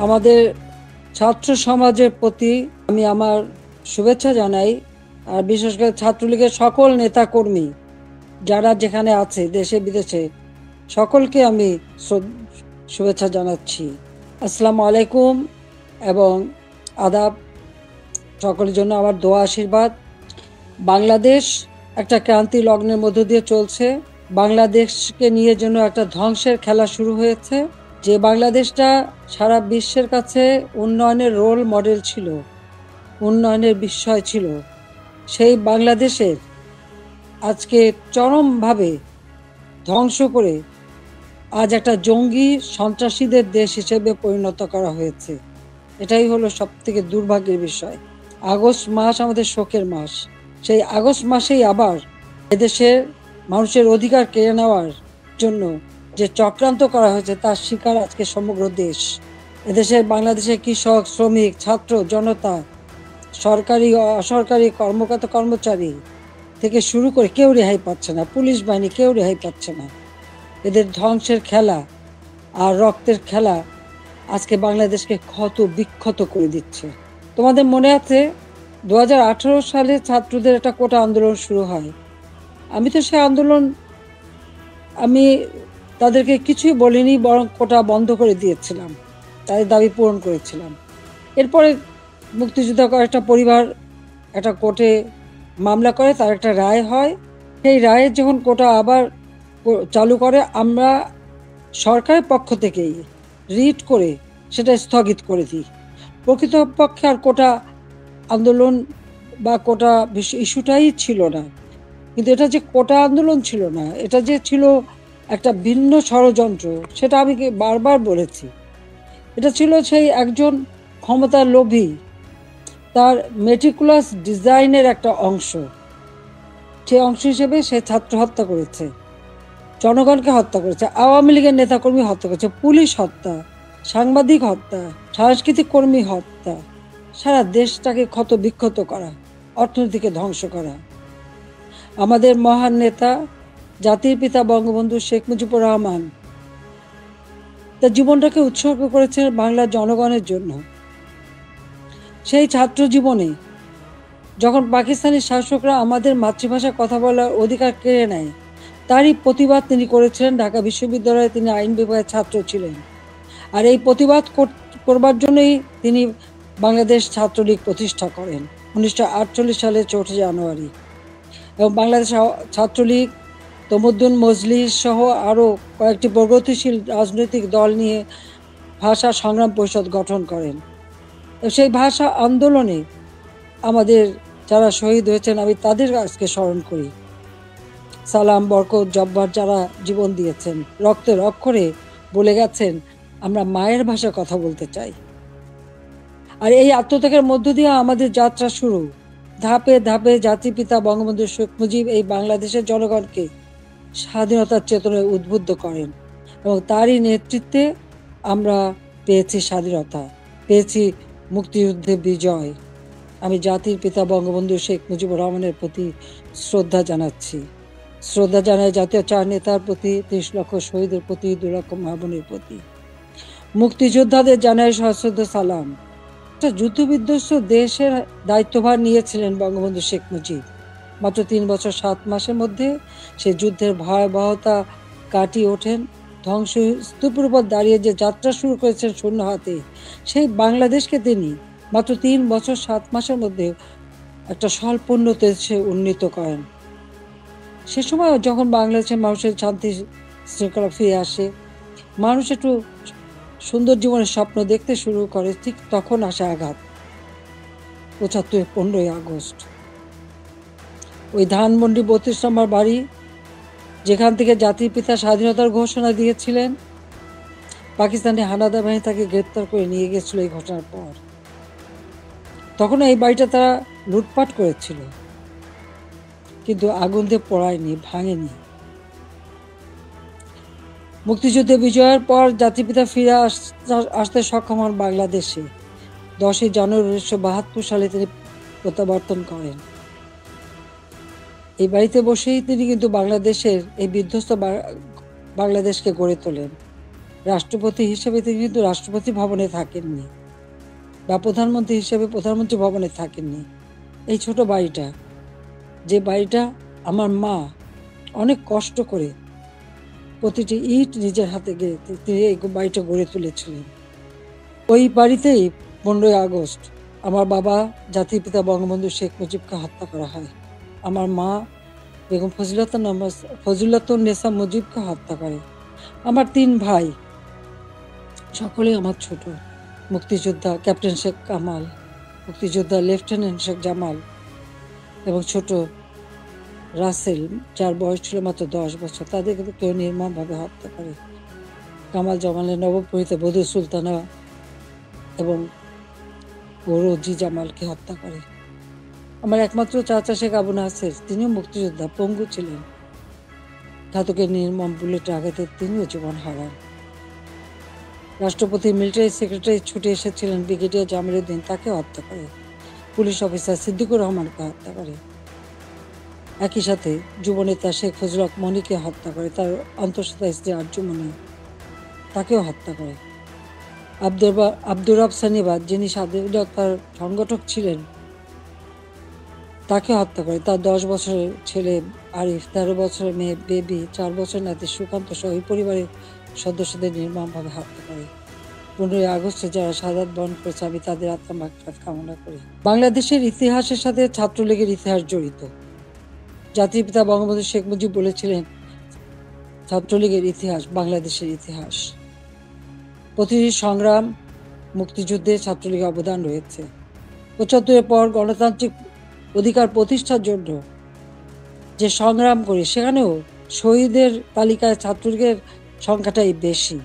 আমাদের ছাত্র সমাজের প্রতি আমি আমার শুভেচ্ছা জানাই। আর বিশেষ করে ছাত্রলীগের সকল নেতাকর্মী যারা যেখানে আছে দেশে বিদেশে সকলকে আমি শুভেচ্ছা জানাচ্ছি। আসসালামু আলাইকুম এবং আদাব। সকলের জন্য আমার দোয়া আশীর্বাদ। বাংলাদেশ একটা ক্রান্তি লগ্নের মধ্য দিয়ে চলছে। বাংলাদেশকে নিয়ে যেন একটা ধ্বংসের খেলা শুরু হয়েছে। যে বাংলাদেশটা সারা বিশ্বের কাছে উন্নয়নের রোল মডেল ছিল, উন্নয়নের বিস্ময় ছিল, সেই বাংলাদেশের আজকে চরমভাবে ধ্বংস করে আজ একটা জঙ্গি সন্ত্রাসীদের দেশ হিসেবে পরিণত করা হয়েছে। এটাই হলো সবথেকে দুর্ভাগ্যের বিষয়। আগস্ট মাস আমাদের শোকের মাস। সেই আগস্ট মাসেই আবার এদেশের মানুষের অধিকার কেড়ে নেওয়ার জন্য যে চক্রান্ত করা হয়েছে তার শিকার আজকে সমগ্র দেশ। এদেশের বাংলাদেশের কৃষক, শ্রমিক, ছাত্র জনতা, সরকারি অসরকারি কর্মকর্তা কর্মচারী থেকে শুরু করে কেউ রেহাই পাচ্ছে না, পুলিশ বাহিনী কেউ রেহাই পাচ্ছে না। এদের ধ্বংসের খেলা আর রক্তের খেলা আজকে বাংলাদেশকে ক্ষত বিক্ষত করে দিচ্ছে। তোমাদের মনে আছে 2018 সালে ছাত্রদের একটা কোটা আন্দোলন শুরু হয়। আমি তো সে আন্দোলন আমি তাদেরকে কিছুই বলিনি, বরং কোটা বন্ধ করে দিয়েছিলাম, তাদের দাবি পূরণ করেছিলাম। এরপরে মুক্তিযোদ্ধা একটা পরিবার একটা কোর্টে মামলা করে, তার একটা রায় হয়। সেই রায়ের যখন কোটা আবার চালু করে, আমরা সরকারের পক্ষ থেকেই রিট করে সেটা স্থগিত করে দিই। প্রকৃতপক্ষে আর কোটা আন্দোলন বা কোটা ইস্যুটাই ছিল না। কিন্তু এটা যে কোটা আন্দোলন ছিল না, এটা যে ছিল একটা ভিন্ন ষড়যন্ত্র, সেটা আমি বারবার বলেছি। এটা ছিল সেই একজন ক্ষমতার লোভী, তার মেটিকুলাস ডিজাইনের একটা অংশ। সেই অংশ হিসেবে সে ছাত্র হত্যা করেছে, জনগণকে হত্যা করেছে, আওয়ামী লীগের নেতাকর্মী হত্যা করেছে, পুলিশ হত্যা, সাংবাদিক হত্যা, সাংস্কৃতিক কর্মী হত্যা, সারা দেশটাকে ক্ষত বিক্ষত করা, অর্থনীতিকে ধ্বংস করা। আমাদের মহান নেতা জাতির পিতা বঙ্গবন্ধু শেখ মুজিবুর রহমান তার জীবনটাকে উৎসর্গ করেছেন বাংলার জনগণের জন্য। সেই ছাত্র জীবনে যখন পাকিস্তানি শাসকরা আমাদের মাতৃভাষায় কথা বলার অধিকার কেড়ে নেয়, তারই প্রতিবাদ তিনি করেছিলেন। ঢাকা বিশ্ববিদ্যালয়ে তিনি আইন বিভাগের ছাত্র ছিলেন, আর এই প্রতিবাদ করবার জন্যই তিনি বাংলাদেশ ছাত্রলীগ প্রতিষ্ঠা করেন 1948 সালের 4 জানুয়ারি। এবং বাংলাদেশ ছাত্রলীগ তমুদ্দুন মজলিস সহ আরও কয়েকটি প্রগতিশীল রাজনৈতিক দল নিয়ে ভাষা সংগ্রাম পরিষদ গঠন করেন। সেই ভাষা আন্দোলনে আমাদের যারা শহীদ হয়েছেন আমি তাদের আজকে স্মরণ করি। সালাম, বরকত, জব্বার যারা জীবন দিয়েছেন, রক্তের অক্ষরে বলে গেছেন আমরা মায়ের ভাষায় কথা বলতে চাই। আর এই আত্মত্যাগের মধ্য দিয়ে আমাদের যাত্রা শুরু। ধাপে ধাপে জাতির পিতা বঙ্গবন্ধু শেখ মুজিব এই বাংলাদেশের জনগণকে স্বাধীনতার চেতনায় উদ্বুদ্ধ করেন এবং তারই নেতৃত্বে আমরা পেয়েছি স্বাধীনতা, পেয়েছি মুক্তিযুদ্ধে বিজয়। আমি জাতির পিতা বঙ্গবন্ধু শেখ মুজিবুর রহমানের প্রতি শ্রদ্ধা জানাচ্ছি। শ্রদ্ধা জানাই জাতীয় চার নেতার প্রতি, 30 লক্ষ শহীদের প্রতি, 2 লক্ষ মা বোনের প্রতি। মুক্তিযোদ্ধাদের জানাই সশ্রদ্ধ সালাম। যুদ্ধবিধ্বস্ত দেশের দায়িত্বভার নিয়েছিলেন বঙ্গবন্ধু শেখ মুজিব। মাত্র 3 বছর 7 মাসের মধ্যে সে যুদ্ধের ভয়াবহতা কাটিয়ে ওঠেন। ধ্বংসস্তূপের উপর দাঁড়িয়ে যে যাত্রা শুরু করেছেন শূন্য হাতে, সেই বাংলাদেশকে তিনি মাত্র 3 বছর 7 মাসের মধ্যে একটা স্বল্পোন্নত দেশে উন্নীত করেন। সে সময় যখন বাংলাদেশের মানুষের শান্তি শৃঙ্খলা ফিরে আসে, মানুষ একটু সুন্দর জীবনের স্বপ্ন দেখতে শুরু করে, ঠিক তখন আসে আঘাত। 75 15ই আগস্ট ওই ধানমন্ডি 32 নম্বর বাড়ি, যেখান থেকে জাতির পিতা স্বাধীনতার ঘোষণা দিয়েছিলেন, পাকিস্তানি হানাদার বাহিনী তাকে গ্রেপ্তার করে নিয়ে গেছিল। এই ঘটনার পর তখন এই বাড়িটা তারা লুটপাট করেছিল, কিন্তু আগুন দিয়ে পোড়ায়নি, ভাঙেনি। মুক্তিযুদ্ধে বিজয়ের পর জাতির পিতা ফিরে আসতে সক্ষম হন বাংলাদেশে। 10ই জানুয়ারি 1972 সালে তিনি প্রত্যাবর্তন করেন। এই বাড়িতে বসেই তিনি কিন্তু বাংলাদেশের এই বিধ্বস্ত বাংলাদেশকে গড়ে তোলেন। রাষ্ট্রপতি হিসেবে তিনি কিন্তু রাষ্ট্রপতি ভবনে থাকেননি, বা প্রধানমন্ত্রী হিসেবে প্রধানমন্ত্রী ভবনে থাকেননি। এই ছোট বাড়িটা, যে বাড়িটা আমার মা অনেক কষ্ট করে প্রতিটি ইট নিজের হাতে গেড়ে তিনি এই বাড়িটা গড়ে তুলেছিলেন। ওই বাড়িতেই 15ই আগস্ট আমার বাবা জাতির পিতা বঙ্গবন্ধু শেখ মুজিবকে হত্যা করা হয়। আমার মা বেগম ফজিলাতুন্নেসা মুজিবকে হত্যা করে। আমার 3 ভাই, সকলেই আমার ছোট। মুক্তিযোদ্ধা ক্যাপ্টেন শেখ কামাল, মুক্তিযোদ্ধা লেফটেন্যান্ট শেখ জামাল এবং ছোট রাসেল, যার বয়স ছিল মাত্র 10 বছর। তাদের কিন্তু কেউ নির্মমভাবে হত্যা করে। কামাল জামালের নবপরিণীতা বধূ সুলতানা এবং রোজি জামালকে হত্যা করে। আমার একমাত্র চাচা শেখ আবু নাসের, তিনিও মুক্তিযোদ্ধা, পঙ্গু ছিলেন। ঘাতকের নির্মম বুলেটের আঘাতে তিনিও জীবন হারান। রাষ্ট্রপতি মিলিটারি সেক্রেটারি ছুটে এসেছিলেন ব্রিগেডিয়ার জামিলউদ্দিন, তাকে হত্যা করে। পুলিশ অফিসার সিদ্দিকুর রহমানকে হত্যা করে। একই সাথে যুবনেতা শেখ ফজলুল হক মনিকে হত্যা করে, তার অন্তঃসত্ত্বা স্ত্রী আরজুমনি, তাকেও হত্যা করে। আব্দুর রব সানিবাদ, যিনি স্বাধীনতার সংগঠক ছিলেন, তাকে হত্যা করে। তার 10 বছরের ছেলে আরিফ, 13 বছরের মেয়ে বেবি, 4 বছরের নাতি সুকান্ত সহ ওই পরিবারের সদস্যদের নির্মমভাবে হত্যা করে। 15ই আগস্টে যারা শাহাদাত বরণ করেছে, আমি তাদের আত্মার মাগফিরাত কামনা করি। বাংলাদেশের ইতিহাসের সাথে ছাত্রলীগের ইতিহাস জড়িত। জাতির পিতা বঙ্গবন্ধু শেখ মুজিব বলেছিলেন, ছাত্রলীগের ইতিহাস বাংলাদেশের ইতিহাস। প্রতিটি সংগ্রাম, মুক্তিযুদ্ধে ছাত্রলীগের অবদান রয়েছে। 75-এর পর গণতান্ত্রিক অধিকার প্রতিষ্ঠার জন্য যে সংগ্রাম করি, সেখানেও শহীদের তালিকায় ছাত্রলীগের সংখ্যাটাই বেশি।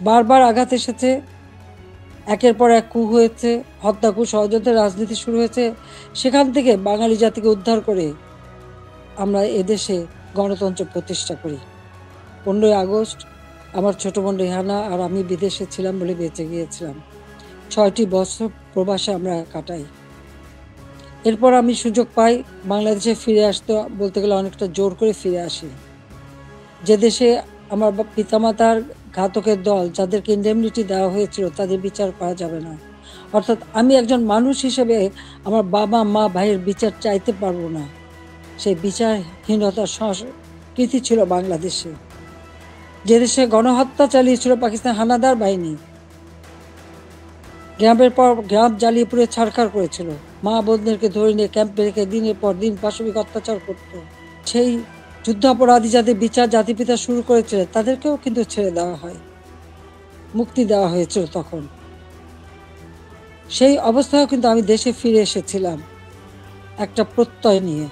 বারবার আঘাত এসেছে, একের পর এক কূ হয়েছে, হত্যা, কূ, ষড়যন্ত্রের রাজনীতি শুরু হয়েছে। সেখান থেকে বাঙালি জাতিকে উদ্ধার করে আমরা এদেশে গণতন্ত্র প্রতিষ্ঠা করি। 15ই আগস্ট আমার ছোট বোন রেহানা আর আমি বিদেশে ছিলাম বলে বেঁচে গিয়েছিলাম। 6টি বছর প্রবাসে আমরা কাটাই। এরপর আমি সুযোগ পাই বাংলাদেশে ফিরে আসতে, বলতে গেলে অনেকটা জোর করে ফিরে আসি। যে দেশে আমার পিতামাতার ঘাতকের দল, যাদেরকে ইন্ডেমনিটি দেওয়া হয়েছিল, তাদের বিচার করা যাবে না। অর্থাৎ আমি একজন মানুষ হিসেবে আমার বাবা মা ভাইয়ের বিচার চাইতে পারবো না। সেই বিচারহীনতার সংস্কৃতি ছিল বাংলাদেশে। যে দেশে গণহত্যা চালিয়েছিল পাকিস্তান হানাদার বাহিনী, গ্রামের পর গ্রাম জ্বালিয়ে পুড়ে ছারখার করেছিল, মা বোনদেরকে ধরে নিয়ে ক্যাম্পে রেখে দিনের পর দিন পাশবিক অত্যাচার করত। সেই যুদ্ধাপরাধী যাদের বিচার জাতিপিতা শুরু করেছিলেন, তাদেরকেও কিন্তু ছেড়ে দেওয়া হয়, মুক্তি দেওয়া হয়েছিল তখন। সেই অবস্থায়ও কিন্তু আমি দেশে ফিরে এসেছিলাম একটা প্রত্যয় নিয়ে।